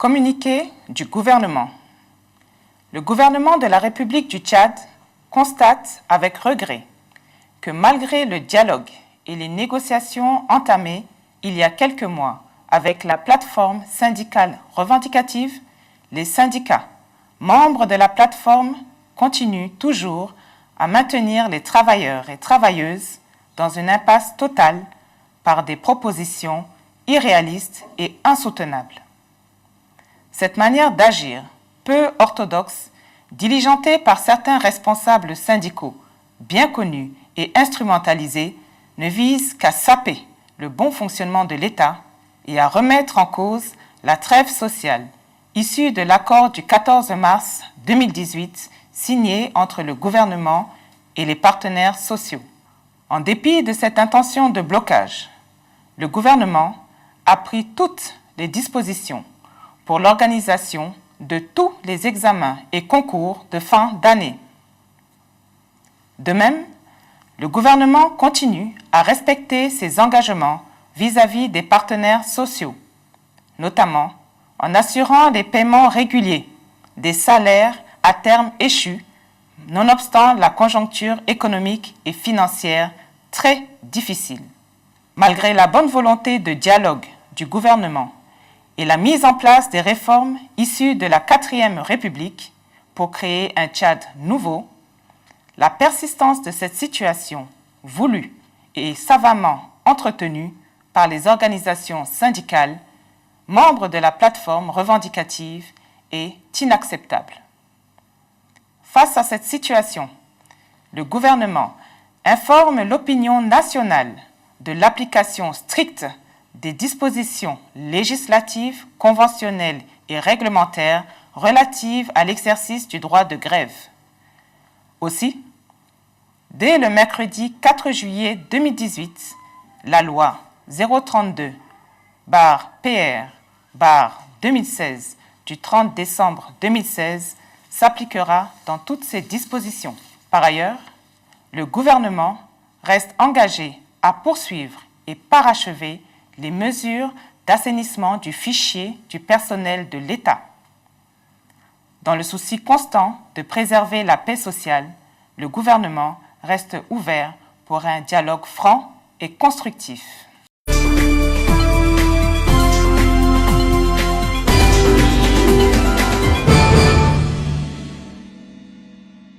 Communiqué du gouvernement. Le gouvernement de la République du Tchad constate avec regret que malgré le dialogue et les négociations entamées il y a quelques mois avec la plateforme syndicale revendicative, les syndicats membres de la plateforme continuent toujours à maintenir les travailleurs et travailleuses dans une impasse totale par des propositions irréalistes et insoutenables. Cette manière d'agir, peu orthodoxe, diligentée par certains responsables syndicaux bien connus et instrumentalisés, ne vise qu'à saper le bon fonctionnement de l'État et à remettre en cause la trêve sociale issue de l'accord du 14 mars 2018 signé entre le gouvernement et les partenaires sociaux. En dépit de cette intention de blocage, le gouvernement a pris toutes les dispositions pour l'organisation de tous les examens et concours de fin d'année. De même, le gouvernement continue à respecter ses engagements vis-à-vis des partenaires sociaux, notamment en assurant les paiements réguliers des salaires à terme échus, nonobstant la conjoncture économique et financière très difficile. Malgré la bonne volonté de dialogue du gouvernement et la mise en place des réformes issues de la 4e République pour créer un Tchad nouveau, la persistance de cette situation voulue et savamment entretenue par les organisations syndicales, membres de la plateforme revendicative, est inacceptable. Face à cette situation, le gouvernement informe l'opinion nationale de l'application stricte des dispositions législatives, conventionnelles et réglementaires relatives à l'exercice du droit de grève. Aussi, dès le mercredi 4 juillet 2018, la loi 032/PR/2016 du 30 décembre 2016 s'appliquera dans toutes ses dispositions. Par ailleurs, le gouvernement reste engagé à poursuivre et parachever les mesures d'assainissement du fichier du personnel de l'État. Dans le souci constant de préserver la paix sociale, le gouvernement reste ouvert pour un dialogue franc et constructif.